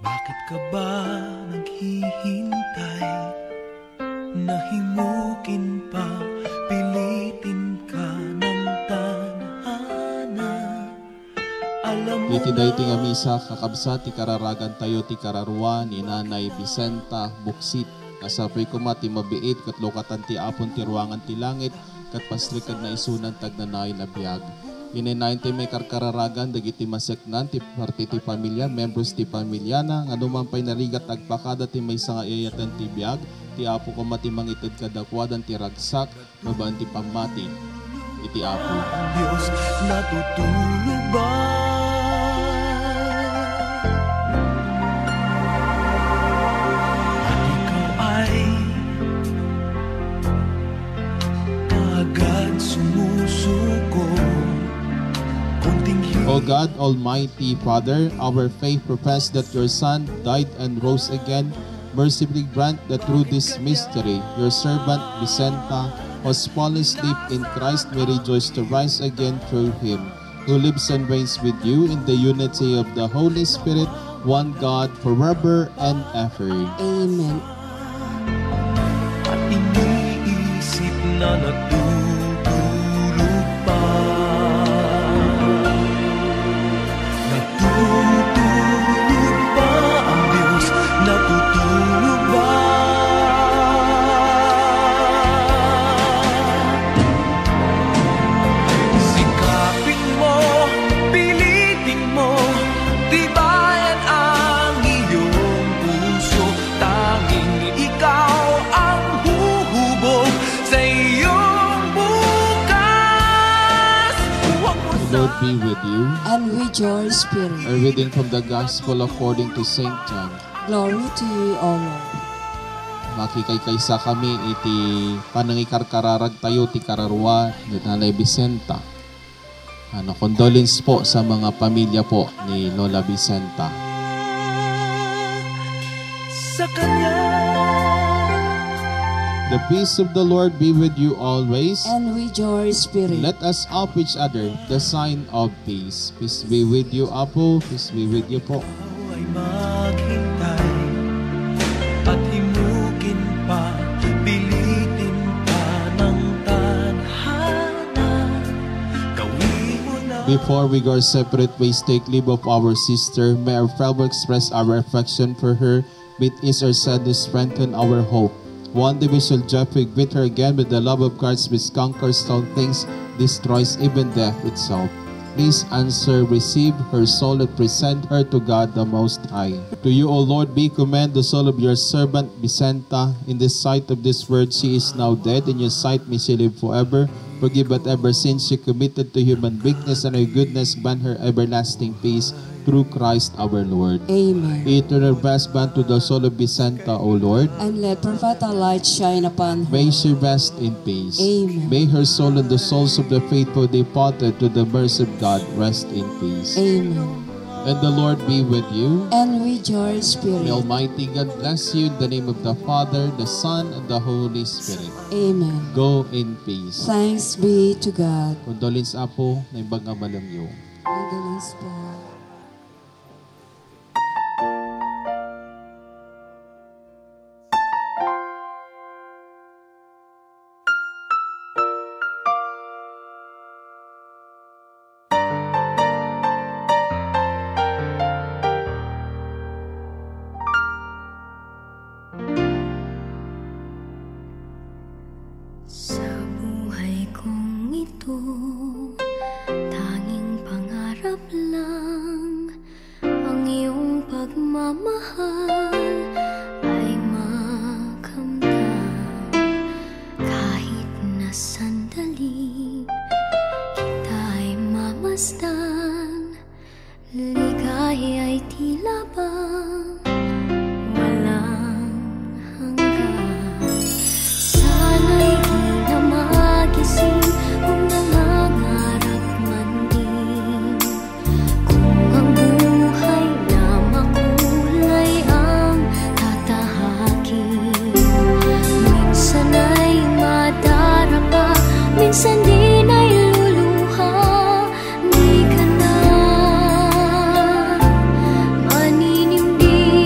Bakit ka ba naghihintay? Nahimukin pa, pilitin ka ng tanhana. Iti day ti nga misa kakabsa ti kararagan tayo ti kararwa ni Nanay Vicenta Buksit. Kasapay ko mati mabiit kat lokatan ti apon ti ruangan ti langit kat paslikad na isunan tagnanay na biyag. Ininayin ti may karkararagan dagiti maseknan ti parti ti pamilya, members ti pamilya na nga numampay narigat agpakada ti may nga iyayatan ti biyag ti apo ko mati mangitid kadakwadan ti ragsak mabaan ti pamati iti apo. Diyos natutulog ba? At ikaw ay agad sumusuko. O God, Almighty Father, our faith profess that your Son died and rose again. Mercifully grant that through this mystery, your servant Vicenta, whose fallen asleep in Christ, may rejoice to rise again through him, who lives and reigns with you in the unity of the Holy Spirit, one God, forever and ever. Amen. At iniisip na natutulog pa. Natutulog ba ang Diyos? Natutulog ba? Sikapin mo, pilitin mo, tibayan ang iyong puso. Tanging ikaw ang huhubog sa iyong bukas. Huwag mo The Lord be with you. And with your spirit. A reading from the Gospel according to St. John. Glory to you, O Lord. Makikaykaysa kami iti panangikarkararag tayo ti kararwa ni Nanay Vicenta. Condolence po sa mga pamilya po ni Lola Vicenta. sa Kanya. The peace of the Lord be with you always. And with your spirit. Let us offer each other the sign of peace. Peace be with you, Apo. Peace be with you po. Ikaw ay maghintay at himukin pa, pilitin pa ng tadhana. Gawin mo na. Before we go our separate ways, take leave of our sister. May our fellow express our affection for her. With ease or sadness, strengthen our hope. One day we shall joyfully greet her again with the love of Christ which conquers all things, destroys even death itself. Please answer, receive her soul and present her to God the Most High. To you, O Lord, be commend the soul of your servant Vicenta. In the sight of this world, she is now dead. In your sight may she live forever. Forgive whatever sins she committed to human weakness, and her goodness grant her everlasting peace. Through Christ our Lord. Amen. Eternal rest grant to the soul of Vicenta, O Lord. And let perpetual light shine upon her. May she rest in peace. Amen. May her soul and the souls of the faithful departed to the mercy of God rest in peace. Amen. And the Lord be with you. And with your spirit. May Almighty God bless you in the name of the Father, the Son, and the Holy Spirit. Amen. Go in peace. Thanks be to God. Condolence, Apo, na ibang malamyo. Condolence po. Sa buhay kong ito, tanging pangarap lang ang iyong pagmamahal ay makamtan. Kahit na sandali kita'y mamasdan, ligaya ay tila bang walang hanggan. Sana'y di na magising kung nangangarap man din, kung ang buhay na makulay ang tatahakin. Minsan ay madarapa, minsan din ay luluha. Di ka na maninimbi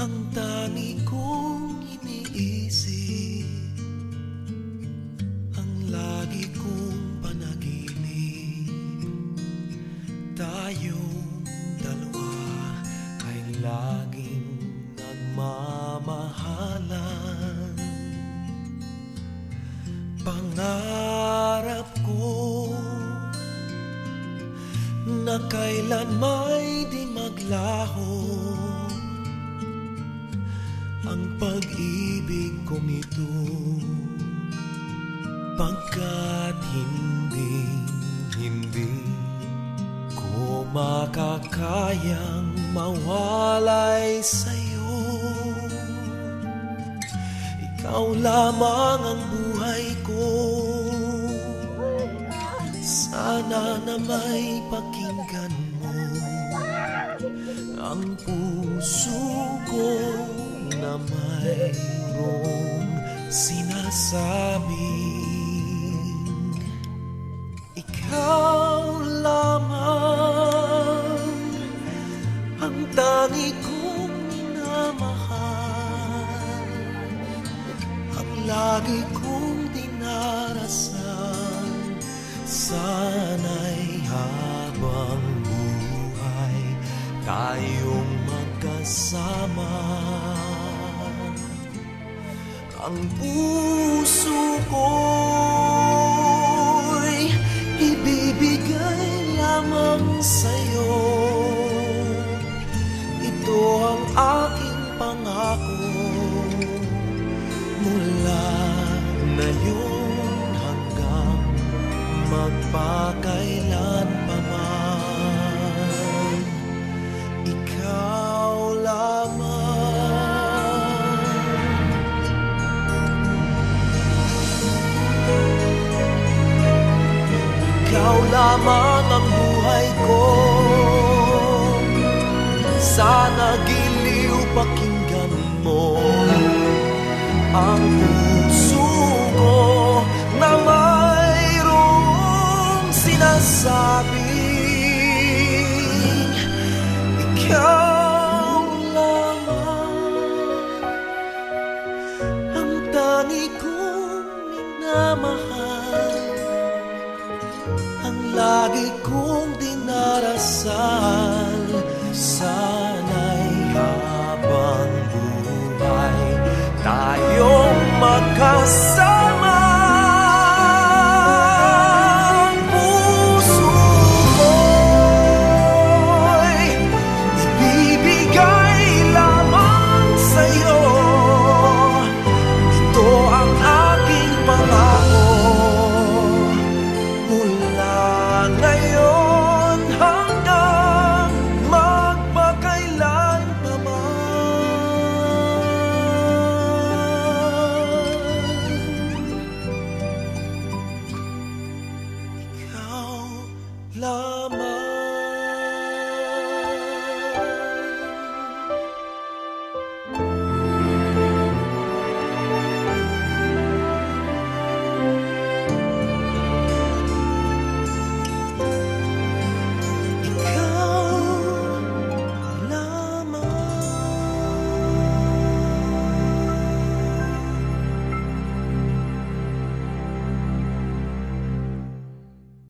ang tangi kong iniisip, ang lagi kong panaginip. Tayong dalawa ay laging nagmamahalan. Pangarap ko na kailan may di maglaho ang pag-ibig kong ito, pagkat hindi ko makakayang mawalay sa'yo. Ikaw lamang ang buhay ko, sana na may pakinggan mo ang puso ko na mayroong sinasabing ikaw lamang ang tangi kong minamahal, ang lagi kong dinarasal. Sana'y habang buhay tayong magkasama. Ang puso ko'y ibibigay lamang sa'yo. Ito ang aking pangako mula ngayon hanggang magpakailan pa man. Ikaw lamang. Ikaw lamang ang buhay ko, sana giliw pakinggan mo ang puso ko na mayroong sinasabing ikaw lamang ang tangi kong minamahal, ang lagi kong dinarasal. Sana'y habang buhay tayong magkasama.